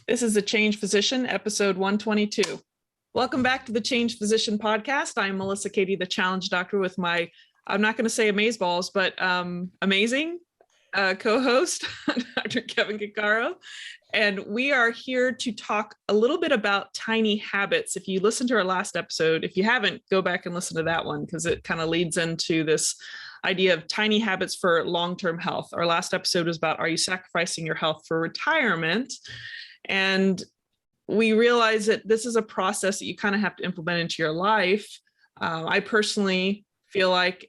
This is the Change Physician, episode 122. Welcome back to the Change Physician podcast. I'm Melissa Katie, the Challenge Doctor, with my, I'm not going to say amazeballs, but amazing co-host, Dr. Kevin Cuccaro. And we are here to talk a little bit about tiny habits. If you listen to our last episode, if you haven't, go back and listen to that one, because it kind of leads into this idea of tiny habits for long-term health. Our last episode was about, are you sacrificing your health for retirement? And we realize that this is a process that you kind of have to implement into your life. I personally feel like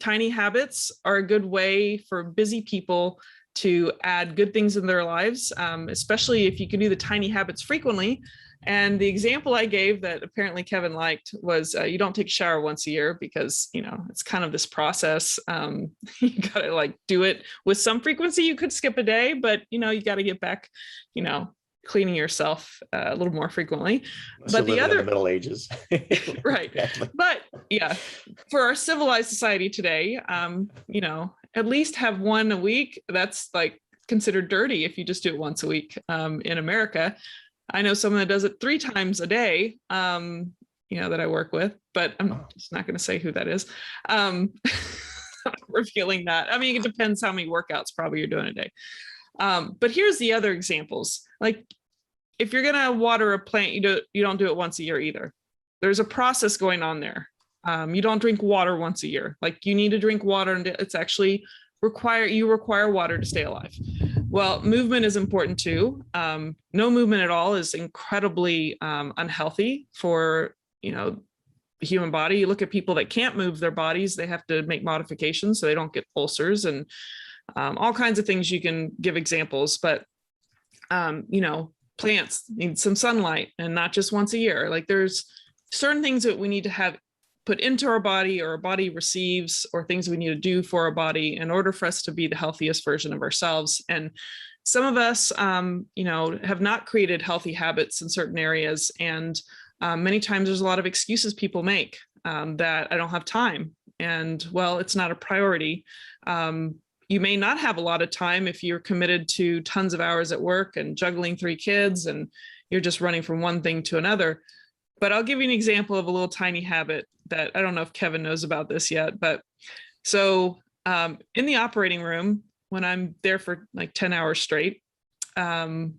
tiny habits are a good way for busy people to add good things in their lives, especially if you can do the tiny habits frequently. And the example I gave that apparently Kevin liked was you don't take a shower once a year because, you know, it's kind of this process. You got to like do it with some frequency. You could skip a day, but, you know, you got to get back, you know, cleaning yourself a little more frequently. But the other, in the Middle Ages. Right. But yeah, for our civilized society today, you know, at least have one a week. That's like considered dirty if you just do it once a week. In America, I know someone that does it 3 times a day, you know, that I work with, but I'm just not going to say who that is. Revealing that. I mean, it depends how many workouts probably you're doing a day. But here's the other examples. Like if you're going to water a plant, you don't do it once a year either. There's a process going on there. You don't drink water once a year. Like you need to drink water, and it's actually you require water to stay alive. Well, movement is important too. No movement at all is incredibly unhealthy for, you know, the human body. You look at people that can't move their bodies, they have to make modifications so they don't get ulcers and all kinds of things. You can give examples, but you know, plants need some sunlight, and not just once a year. Like there's certain things that we need to have put into our body, or our body receives, or things we need to do for our body in order for us to be the healthiest version of ourselves. And some of us, you know, have not created healthy habits in certain areas. And many times there's a lot of excuses people make that I don't have time. And well, it's not a priority. You may not have a lot of time if you're committed to tons of hours at work and juggling 3 kids and you're just running from one thing to another. But I'll give you an example of a little tiny habit that I don't know if Kevin knows about this yet. But so in the operating room, when I'm there for like 10 hours straight, you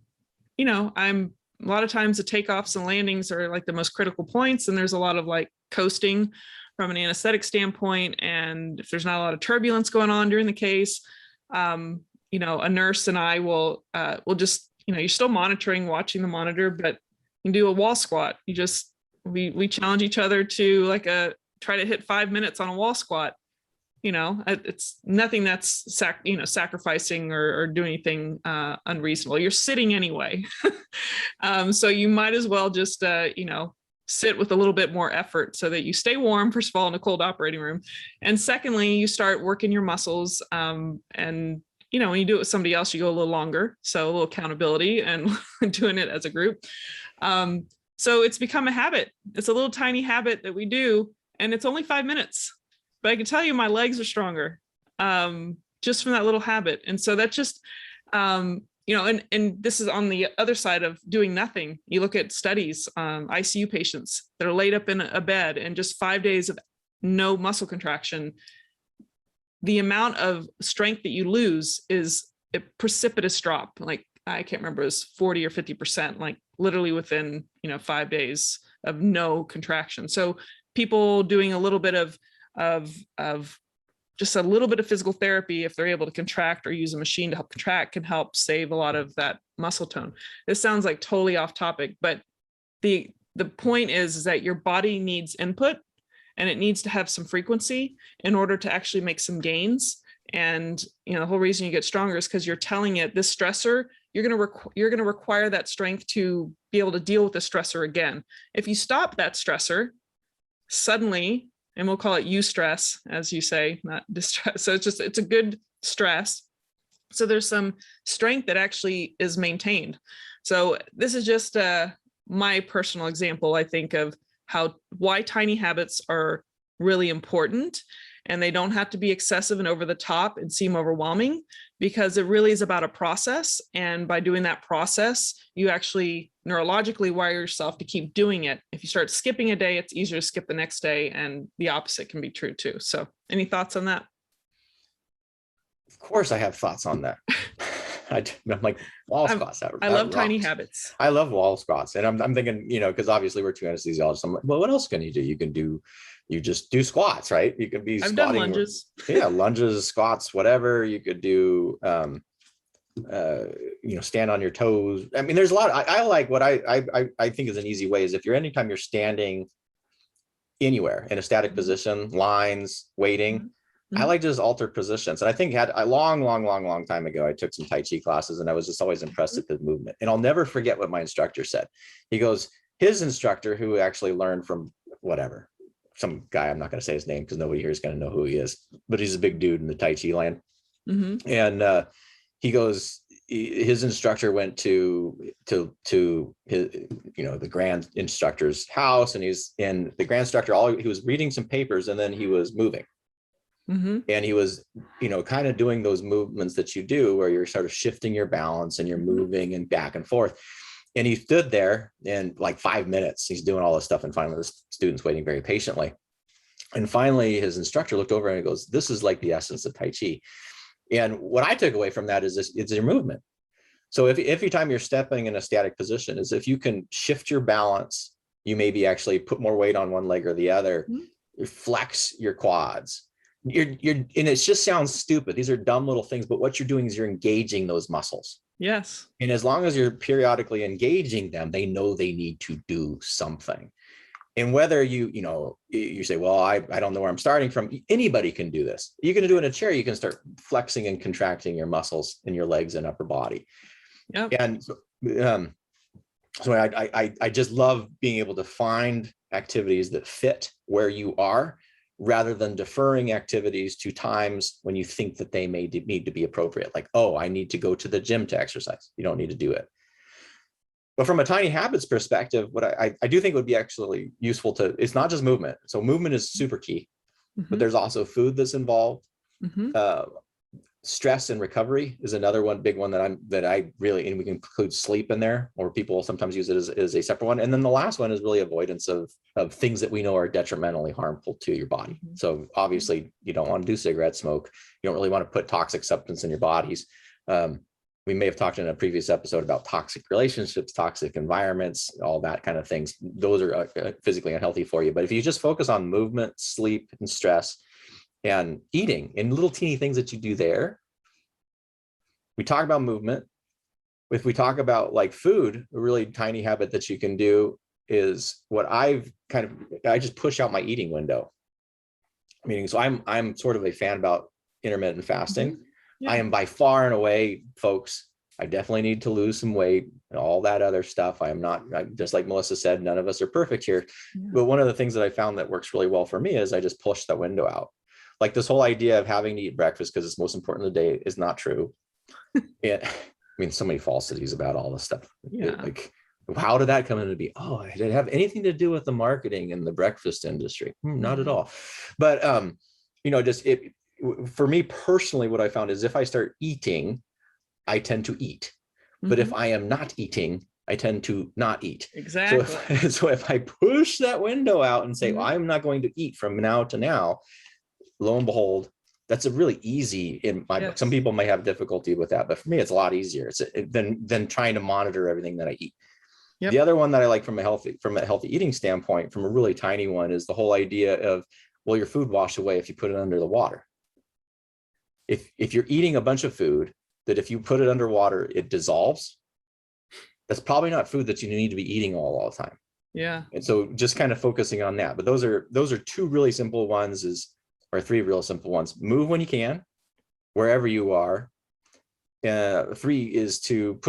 know, a lot of times the takeoffs and landings are like the most critical points. And there's a lot of like coasting from an anesthetic standpoint. And if there's not a lot of turbulence going on during the case, you know, a nurse and I will just, you know, you're still monitoring, watching the monitor, but you can do a wall squat. We challenge each other to like try to hit 5 minutes on a wall squat. You know, it's nothing that's sacrificing or doing anything unreasonable. You're sitting anyway. So you might as well just, you know, sit with a little bit more effort so that you stay warm, first of all, in a cold operating room. And secondly, you start working your muscles. And, you know, when you do it with somebody else, you go a little longer. So a little accountability and doing it as a group. So it's become a habit. It's a little tiny habit that we do, and it's only 5 minutes, but I can tell you my legs are stronger just from that little habit. And so that's just, you know, and this is on the other side of doing nothing. You look at studies, ICU patients that are laid up in a bed and just 5 days of no muscle contraction. The amount of strength that you lose is a precipitous drop. Like I can't remember, it was 40 or 50%, like literally within, you know, 5 days of no contraction. So people doing a little bit of just a little bit of physical therapy, if they're able to contract or use a machine to help contract, can help save a lot of that muscle tone. This sounds like totally off topic, but the point is that your body needs input, and it needs to have some frequency in order to actually make some gains. And, you know, the whole reason you get stronger is because you're telling it this stressor, you're going to require that strength to be able to deal with the stressor again. If you stop that stressor suddenly, and we'll call it eustress, as you say, not distress. So it's a good stress. So there's some strength that actually is maintained. So this is just my personal example, I think, of why tiny habits are really important. And they don't have to be excessive and over the top and seem overwhelming. because it really is about a process. And by doing that process, you actually neurologically wire yourself to keep doing it. If you start skipping a day, it's easier to skip the next day, and the opposite can be true too. So any thoughts on that? Of course I have thoughts on that. I'm like, wall squats. I love tiny habits. I love wall squats. And I'm thinking, because obviously we're two anesthesiologists. I'm like, well, what else can you do? You just do squats, right? You can be I've squatting. done lunges. Yeah, lunges, squats, whatever. You could do, stand on your toes. I mean, there's a lot. I like what I think is an easy way is if anytime you're standing anywhere in a static position, lines, waiting, I like to just alter positions. And I think a long time ago, I took some Tai Chi classes and I was just always impressed at the movement. And I'll never forget what my instructor said. He goes, his instructor, who actually learned from whatever, some guy, I'm not going to say his name because nobody here is going to know who he is, but he's a big dude in the Tai Chi land. And he goes, his instructor went to his, the grand instructor's house, and the grand instructor, he was reading some papers and then he was moving. And he was, kind of doing those movements that you do where you're sort of shifting your balance and you're moving and back and forth. And he stood there in like 5 minutes. He's doing all this stuff. And finally, the student's waiting very patiently. And finally, his instructor looked over and he goes, this is like the essence of Tai Chi. And what I took away from that is it's your movement. So if every time you're stepping in a static position, is if you can shift your balance, you maybe actually put more weight on one leg or the other, flex your quads. And it just sounds stupid. These are dumb little things, but what you're doing is you're engaging those muscles. Yes. And as long as you're periodically engaging them, they know they need to do something. And whether you say, well, I don't know where I'm starting from. Anybody can do this. You can do it in a chair. You can start flexing and contracting your muscles in your legs and upper body. Yep. And so I just love being able to find activities that fit where you are, rather than deferring activities to times when you think that they may need to be appropriate. Like, oh, I need to go to the gym to exercise. You don't need to do it. But from a tiny habits perspective, what I do think would be actually useful it's not just movement. So movement is super key, but there's also food that's involved. Stress and recovery is another big one that I really, and we can include sleep in there, or people sometimes use it as a separate one. And then the last one is really avoidance of things that we know are detrimentally harmful to your body. So obviously you don't want to do cigarette smoke. You don't really want to put toxic substance in your bodies. We may have talked in a previous episode about toxic relationships, toxic environments, all that kind of things. Those are physically unhealthy for you. But if you just focus on movement, sleep, and stress, and eating, and little teeny things that you do there. We talk about movement. If we talk about like food, a really tiny habit that you can do is what I just push out my eating window. Meaning, so I'm sort of a fan about intermittent fasting. I am by far and away, folks, I definitely need to lose some weight and all that other stuff. Just like Melissa said, none of us are perfect here. But one of the things that I found that works really well for me is I just push that window out. Like this whole idea of having to eat breakfast because it's most important in the day is not true. I mean, so many falsities about all this stuff. Like, how did that come into be? Oh, did it have anything to do with the marketing and the breakfast industry? Not at all. But, for me personally, what I found is if I start eating, I tend to eat. But if I am not eating, I tend to not eat. Exactly. So if I push that window out and say, well, I'm not going to eat from now to now, lo and behold, that's a really easy in my book. Some people may have difficulty with that, but for me, it's a lot easier than trying to monitor everything that I eat. The other one that I like from a healthy eating standpoint, from a really tiny one, is the whole idea of, well, your food wash away if you put it under the water. If you're eating a bunch of food that if you put it underwater, it dissolves, that's probably not food that you need to be eating all the time. Yeah. And so just kind of focusing on that. But those are two really simple ones, or three real simple ones. Move when you can, wherever you are. 3 is to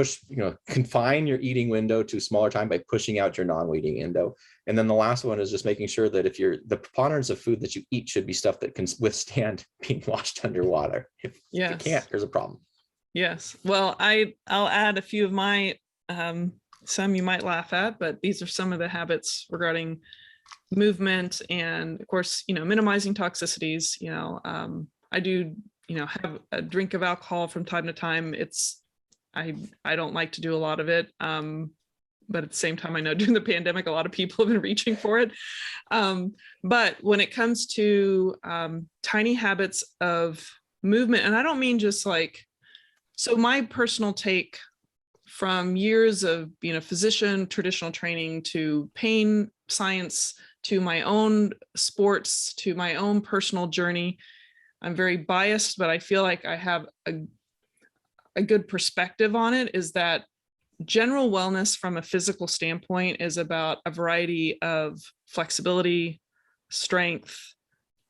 confine your eating window to smaller time by pushing out your non-eating window. And then the last one is just making sure that the preponderance of food that you eat should be stuff that can withstand being washed underwater. If you can't, there's a problem. Yes. Well, I'll add a few of my, some you might laugh at, but these are some of the habits regarding movement and, of course, minimizing toxicities. I do have a drink of alcohol from time to time. I don't like to do a lot of it. But at the same time, I know during the pandemic, a lot of people have been reaching for it. But when it comes to tiny habits of movement, and I don't mean just like, so my personal take from years of being a physician, traditional training, to pain science, to my own sports, to my own personal journey, I'm very biased, but I feel like I have a good perspective on it, is that general wellness from a physical standpoint is about a variety of flexibility, strength,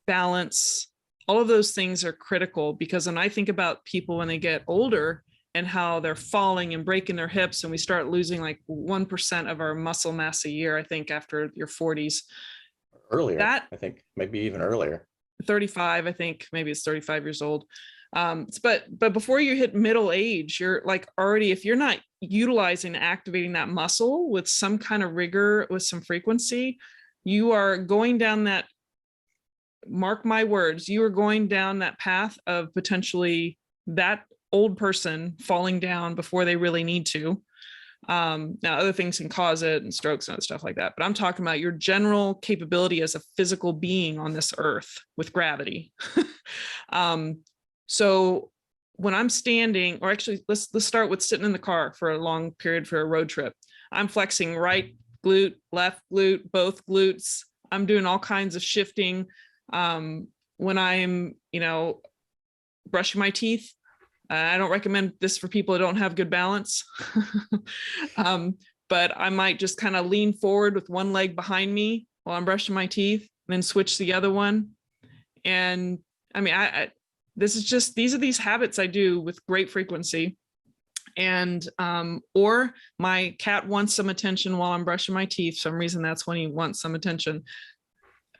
balance. All of those things are critical, because when I think about people when they get older and how they're falling and breaking their hips, and we start losing like 1% of our muscle mass a year, I think after your 40s. Earlier, That, I think maybe even earlier. 35, I think maybe it's 35 years old. But before you hit middle age, you're like already, if you're not utilizing, activating that muscle with some kind of rigor, with some frequency, you are going down that, mark my words, you are going down that path of potentially that old person falling down before they really need to. Now other things can cause it, and strokes and other stuff like that, but I'm talking about your general capability as a physical being on this earth with gravity. So when I'm standing, or actually let's start with sitting in the car for a long period for a road trip, I'm flexing right glute, left glute, both glutes. I'm doing all kinds of shifting. When I'm, brushing my teeth, I don't recommend this for people who don't have good balance. But I might just kind of lean forward with one leg behind me while I'm brushing my teeth, and then switch the other one. And I mean, these are these habits I do with great frequency. And, or my cat wants some attention while I'm brushing my teeth. For some reason, that's when he wants some attention.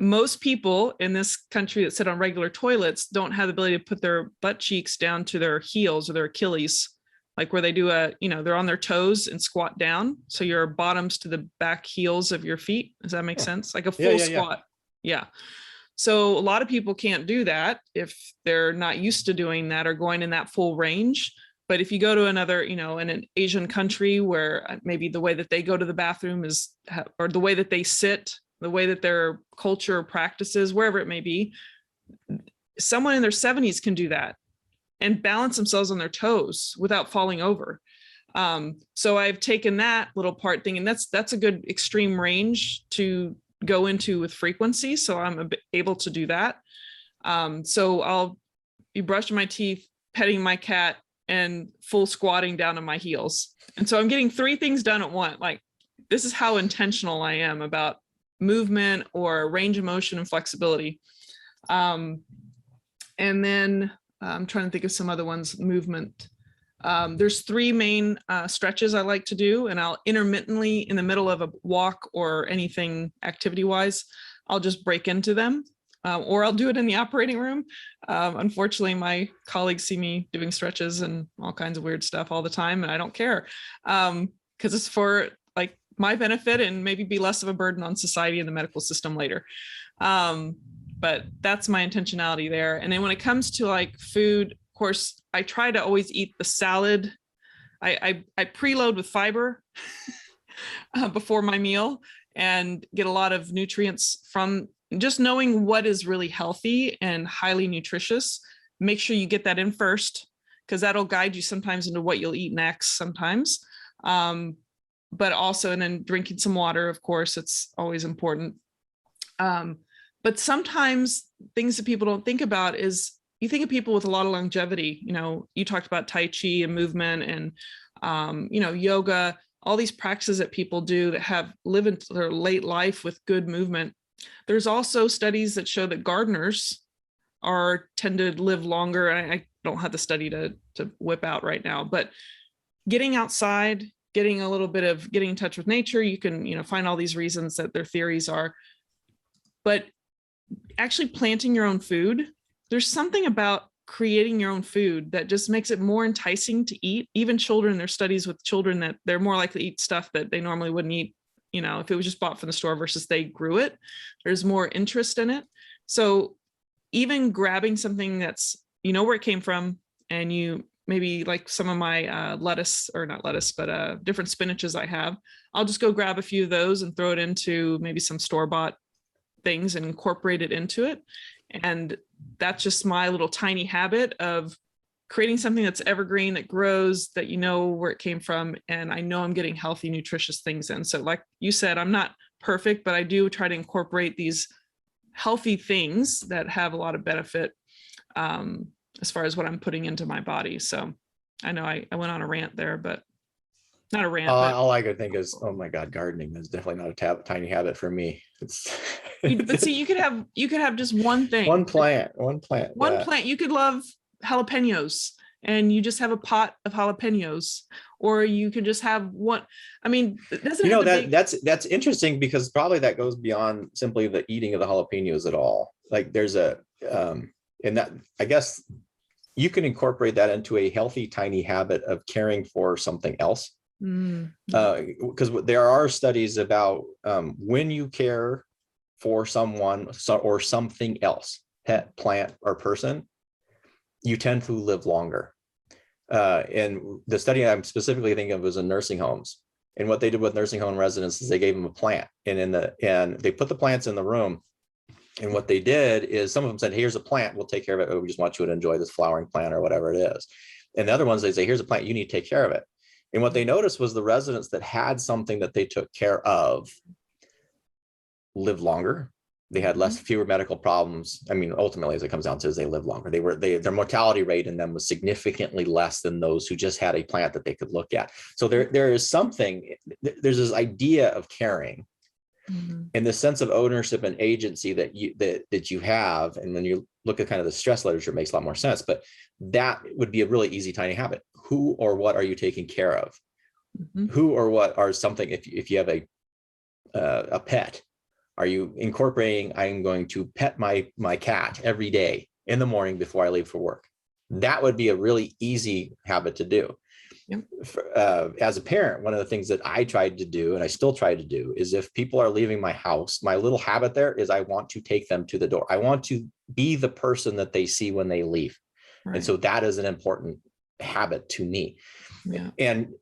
Most people in this country that sit on regular toilets don't have the ability to put their butt cheeks down to their heels or their Achilles, like where they do they're on their toes and squat down. So your bottoms to the back heels of your feet. Does that make sense? Like a full squat. Yeah. So a lot of people can't do that if they're not used to doing that or going in that full range. But if you go to another, in an Asian country where maybe the way that they go to the bathroom is, or the way that they sit, the way that their culture practices, wherever it may be, someone in their 70s can do that and balance themselves on their toes without falling over. So I've taken that little part thing, and that's a good extreme range to go into with frequency. So I'm able to do that. So I'll be brushing my teeth, petting my cat, and full squatting down on my heels. And so I'm getting 3 things done at once. Like, this is how intentional I am about movement or range of motion and flexibility. And then I'm trying to think of some other ones. Movement. There's 3 main stretches I like to do, and I'll intermittently, in the middle of a walk or anything activity wise, I'll just break into them, or I'll do it in the operating room. Unfortunately, my colleagues see me doing stretches and all kinds of weird stuff all the time, and I don't care, because it's for like my benefit and maybe be less of a burden on society and the medical system later. But that's my intentionality there. And then when it comes to like food, of course, I try to always eat the salad. I preload with fiber before my meal and get a lot of nutrients from just knowing what is really healthy and highly nutritious. Make sure you get that in first, because that'll guide you sometimes into what you'll eat next sometimes. But also, and then drinking some water, of course, it's always important. But sometimes things that people don't think about is, you think of people with a lot of longevity. You talked about Tai Chi and movement and, yoga, all these practices that people do that have lived into their late life with good movement. There's also studies that show that gardeners tend to live longer. I don't have the study to whip out right now, but getting outside, getting in touch with nature, you can, find all these reasons that their theories are, but actually planting your own food, there's something about creating your own food that just makes it more enticing to eat. Even children, there's studies with children that they're more likely to eat stuff that they normally wouldn't eat, if it was just bought from the store versus they grew it. There's more interest in it. So even grabbing something that's you know where it came from, and you maybe like some of my lettuce, or not lettuce, but different spinaches I have, I'll just go grab a few of those and throw it into maybe some store-bought things and incorporate it into it. And that's just my little tiny habit of creating something that's evergreen, that grows, that you know where it came from, and I know I'm getting healthy, nutritious things in. So like you said, I'm not perfect, but I do try to incorporate these healthy things that have a lot of benefit as far as what I'm putting into my body. So I know I went on a rant there, but not a rant. But all I could think is, oh my God, gardening is definitely not a tiny habit for me. It's but see, you could have just one thing, one plant. plant. You could love jalapenos and you just have a pot of jalapenos, or you could just have one. I mean, it doesn't You know, have to be. that's interesting, because probably that goes beyond simply the eating of the jalapenos at all. Like there's a and that, I guess you can incorporate that into a healthy tiny habit of caring for something else. Because there are studies about when you care for someone or something else, pet, plant, or person, you tend to live longer. And the study I'm specifically thinking of was in nursing homes. And what they did with nursing home residents is they gave them a plant, and they put the plants in the room. And what they did is some of them said, here's a plant, we'll take care of it. We just want you to enjoy this flowering plant or whatever it is. And the other ones, they say, here's a plant, you need to take care of it. And what they noticed was the residents that had something that they took care of lived longer. They had fewer medical problems. I mean, ultimately, as it comes down to, is they live longer. Their mortality rate in them was significantly less than those who just had a plant that they could look at. So there is something, there's this idea of caring, and the sense of ownership and agency that you have. And when you look at kind of the stress literature, it makes a lot more sense. But that would be a really easy tiny habit. Who or what are you taking care of? Who or what are something? If you have a pet, are you incorporating, I'm going to pet my cat every day in the morning before I leave for work? That would be a really easy habit to do. Yep. As a parent, one of the things that I tried to do, and I still try to do, is if people are leaving my house, my little habit there is I want to take them to the door. I want to be the person that they see when they leave. Right. And so that is an important habit to me. Yeah. And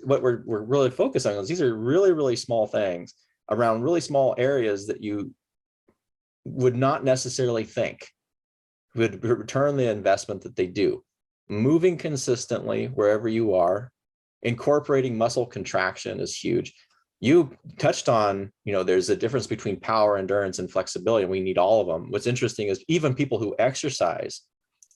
what we're really focused on is these are really, really small things around really small areas that you would not necessarily think would return the investment that they do. Moving consistently wherever you are, incorporating muscle contraction is huge. You touched on, there's a difference between power, endurance, and flexibility, and we need all of them. What's interesting is even people who exercise,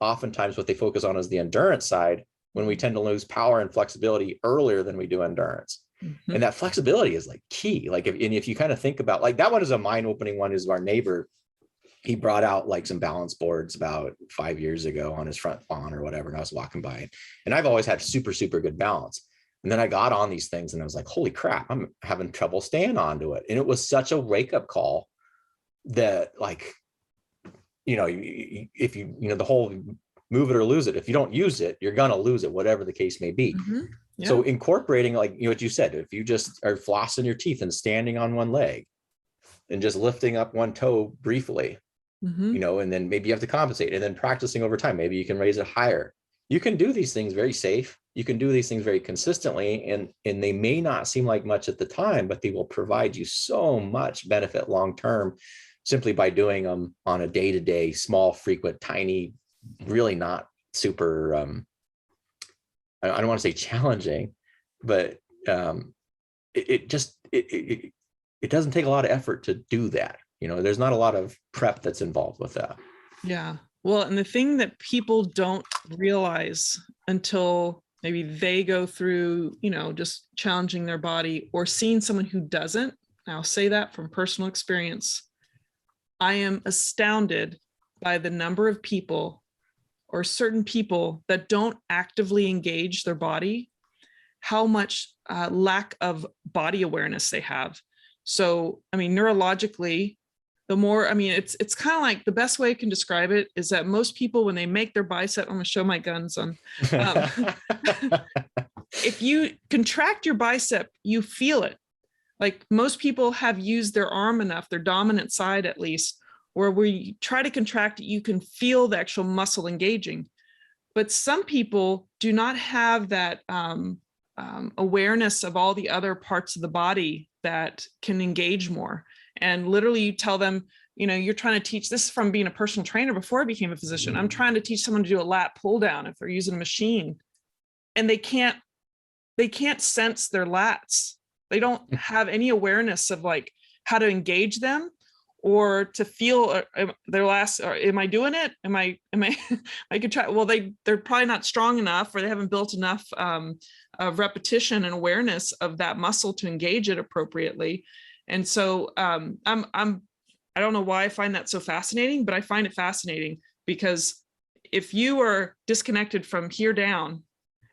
oftentimes what they focus on is the endurance side, when we tend to lose power and flexibility earlier than we do endurance. And that flexibility is like key. Like if you kind of think about, like, that one is a mind-opening one, is our neighbor. He brought out like some balance boards about 5 years ago on his front lawn or whatever. And I was walking by, and I've always had super, super good balance. And then I got on these things and I was like, holy crap, I'm having trouble staying onto it. And it was such a wake-up call that, like, if you the whole move it or lose it, if you don't use it, you're going to lose it, whatever the case may be. Yeah. So incorporating, like, what you said, if you just are flossing your teeth and standing on one leg and just lifting up one toe briefly, and then maybe you have to compensate, and then practicing over time, maybe you can raise it higher. You can do these things very safe. You can do these things very consistently, and they may not seem like much at the time, but they will provide you so much benefit long-term simply by doing them on a day-to-day, small, frequent, tiny, really not super, I don't want to say challenging, but it doesn't take a lot of effort to do that. There's not a lot of prep that's involved with that. Yeah. Well, and the thing that people don't realize until maybe they go through, just challenging their body or seeing someone who doesn't, I'll say that from personal experience, I am astounded by the number of people or certain people that don't actively engage their body, how much lack of body awareness they have. So, neurologically, it's kind of like, the best way I can describe it is that most people, when they make their bicep, I'm going to show my guns on. If you contract your bicep, you feel it. Like, most people have used their arm enough, their dominant side at least, where we try to contract, you can feel the actual muscle engaging. But some people do not have that awareness of all the other parts of the body that can engage more. And literally you tell them, you know, you're trying to teach this from being a personal trainer before I became a physician. I'm trying to teach someone to do a lat pull down if they're using a machine, and they can't sense their lats. They don't have any awareness of like how to engage them or to feel their last, or am I doing it? I could try. Well, they're probably not strong enough, or they haven't built enough of repetition and awareness of that muscle to engage it appropriately. And so I don't know why I find that so fascinating, but I find it fascinating because if you are disconnected from here down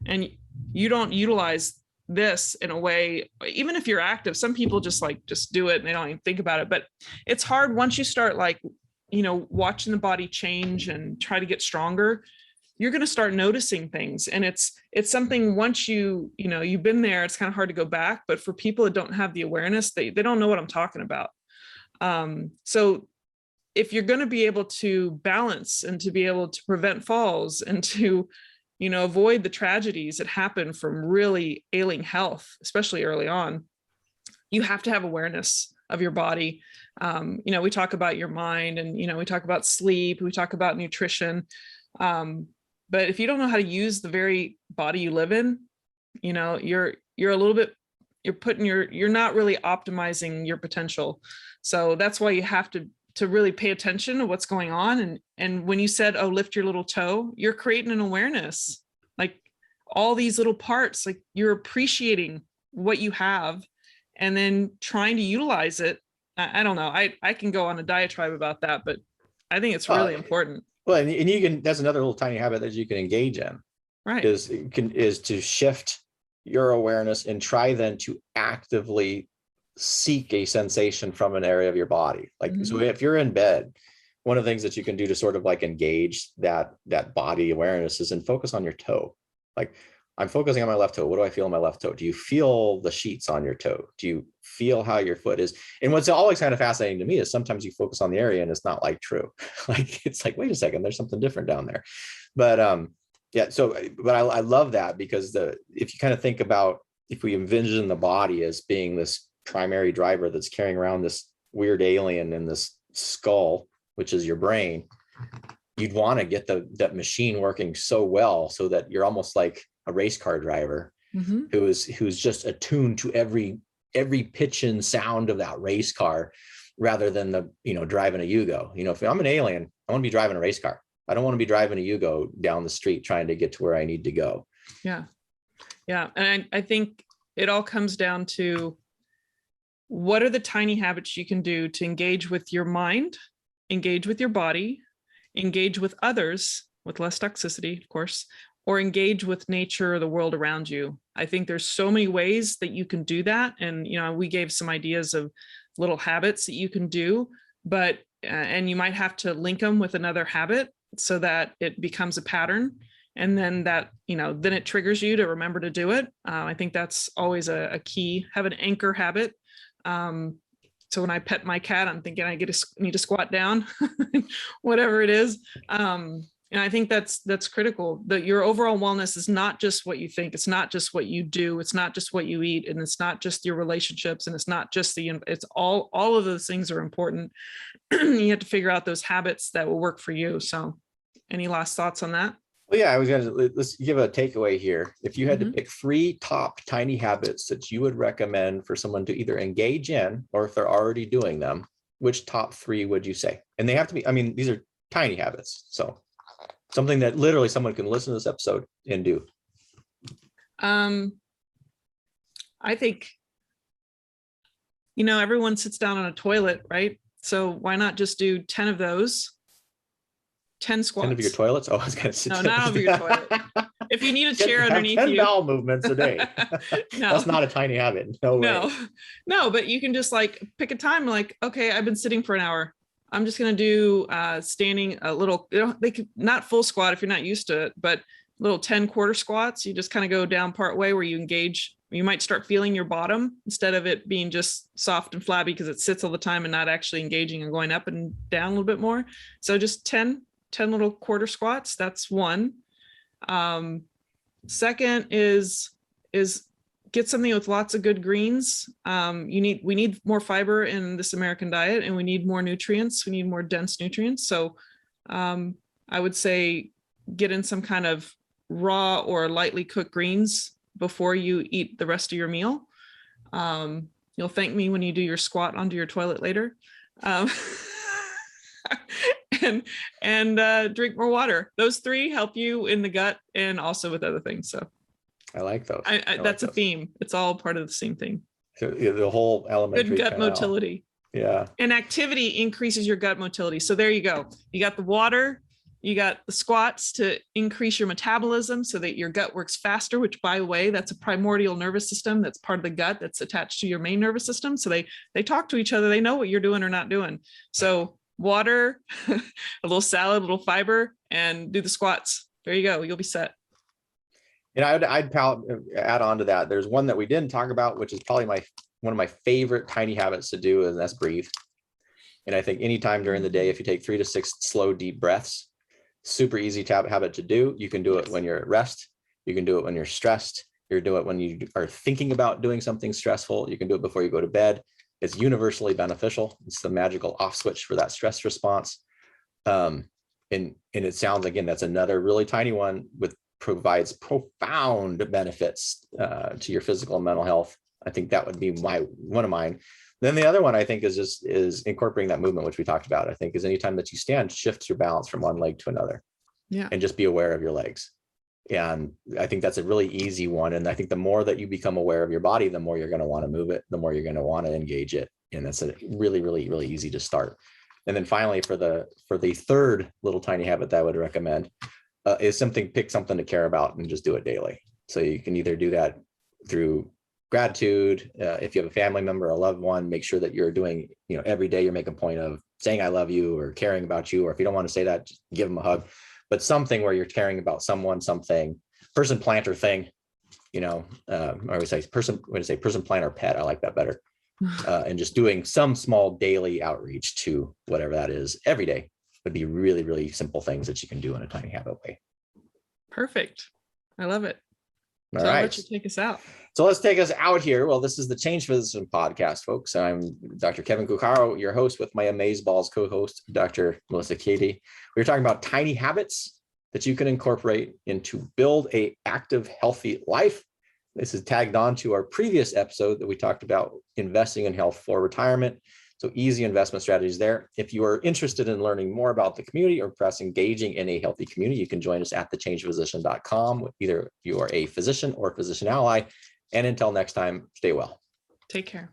and you don't utilize this in a way, even if you're active, some people just do it and they don't even think about it. But it's hard once you start like, you know, watching the body change and try to get stronger, you're going to start noticing things. And it's something once you've been there, it's kind of hard to go back. But for people that don't have the awareness, they don't know what I'm talking about. So if you're going to be able to balance and to be able to prevent falls and to, you know, avoid the tragedies that happen from really ailing health, especially early on, you have to have awareness of your body. You know, we talk about your mind and, you know, we talk about sleep, we talk about nutrition. But if you don't know how to use the very body you live in, you know, you're not really optimizing your potential. So that's why you have to really pay attention to what's going on. And when you said, oh, lift your little toe, you're creating an awareness, like all these little parts, like you're appreciating what you have and then trying to utilize it. I don't know. I can go on a diatribe about that, but I think it's really important. Well, and you can, that's another little tiny habit that you can engage in. Right. Is to shift your awareness and try then to actively seek a sensation from an area of your body. Like, so if you're in bed, one of the things that you can do to sort of like engage that body awareness is and focus on your toe. Like, I'm focusing on my left toe. What do I feel in my left toe? Do you feel the sheets on your toe? Do you feel how your foot is? And what's always kind of fascinating to me is sometimes you focus on the area and it's not like true. Like, it's like, wait a second, there's something different down there. But yeah, so, but I love that because if you kind of think about, if we envision the body as being this primary driver that's carrying around this weird alien in this skull, which is your brain, you'd want to get that machine working so well so that you're almost like a race car driver who's just attuned to every pitch and sound of that race car, rather than driving a Yugo. You know, if I'm an alien, I want to be driving a race car. I don't want to be driving a Yugo down the street trying to get to where I need to go. Yeah. Yeah. And I think it all comes down to, what are the tiny habits you can do to engage with your mind, engage with your body, engage with others with less toxicity, of course, or engage with nature or the world around you. I think there's so many ways that you can do that. And, you know, we gave some ideas of little habits that you can do, but, and you might have to link them with another habit so that it becomes a pattern. And then that, you know, then it triggers you to remember to do it. I think that's always a key. Have an anchor habit. So when I pet my cat, I'm thinking I need to squat down, whatever it is. And I think that's critical, that your overall wellness is not just what you think. It's not just what you do. It's not just what you eat, and it's not just your relationships, and it's not just it's all of those things are important. You have to figure out those habits that will work for you. So any last thoughts on that? Well, yeah, let's give a takeaway here. If you had to pick 3 top tiny habits that you would recommend for someone to either engage in, or if they're already doing them, which top 3 would you say? And they have to be, I mean, these are tiny habits. So something that literally someone can listen to this episode and do. I think, you know, everyone sits down on a toilet, right? So why not just do 10 of those? 10 squats. 10 of your toilets? Oh, I was going to say. No, not over your toilet. If you need a chair underneath 10 you. 10 bowel movements a day. No. That's not a tiny habit. No way. No, but you can just like pick a time, like, okay, I've been sitting for an hour. I'm just going to do standing a little, you know, they could not full squat if you're not used to it, but little 10 quarter squats. You just kind of go down part way where you engage. You might start feeling your bottom instead of it being just soft and flabby because it sits all the time and not actually engaging and going up and down a little bit more. So just 10 little quarter squats. That's one. Second is get something with lots of good greens. We need more fiber in this American diet, and we need more nutrients. We need more dense nutrients. So I would say get in some kind of raw or lightly cooked greens before you eat the rest of your meal. You'll thank me when you do your squat onto your toilet later. And drink more water. Those three help you in the gut and also with other things. So I like those. That's a theme. It's all part of the same thing. So, the whole elementary Good gut canal. motility. Yeah. And activity increases your gut motility. So there you go. You got the water, you got the squats to increase your metabolism so that your gut works faster, which, by the way, that's a primordial nervous system. That's part of the gut that's attached to your main nervous system. So they talk to each other. They know what you're doing or not doing. So water, a little salad, a little fiber, and do the squats. There you go. You'll be set. And I'd add on to that. There's one that we didn't talk about, which is probably one of my favorite tiny habits to do, and that's breathe. And I think anytime during the day, if you take 3 to 6 slow, deep breaths, super easy habit to do. You can do it when you're at rest. You can do it when you're stressed. You do it when you are thinking about doing something stressful. You can do it before you go to bed. It's universally beneficial. It's the magical off switch for that stress response. And it sounds, again, that's another really tiny one with provides profound benefits to your physical and mental health. I think that would be one of mine. Then the other one I think is incorporating that movement, which we talked about. I think is anytime that you stand, shift your balance from one leg to another. Yeah. And just be aware of your legs. And I think that's a really easy one. And I think the more that you become aware of your body, the more you're going to want to move it, the more you're going to want to engage it. And that's a really, really, really easy to start. And then finally, for the third little tiny habit that I would recommend is pick something to care about and just do it daily. So you can either do that through gratitude. If you have a family member, a loved one, make sure that you're doing, every day you're making a point of saying, I love you, or caring about you. Or if you don't want to say that, just give them a hug, but something where you're caring about someone, something, person, plant, or thing, I would say person, plant, or pet. I like that better. And just doing some small daily outreach to whatever that is every day would be really, really simple things that you can do in a tiny habit way. Perfect. I love it. All so right. I'll let you take us out. So let's take us out here. Well, this is the Change Physician podcast, folks. I'm Dr. Kevin Cuccaro, your host, with my Amazeballs co-host, Dr. Melissa Katie. We're talking about tiny habits that you can incorporate into build a active, healthy life. This is tagged on to our previous episode that we talked about investing in health for retirement. So easy investment strategies there. If you are interested in learning more about the community or perhaps engaging in a healthy community, you can join us at thechangephysician.com. Either you are a physician or physician ally. And until next time, stay well. Take care.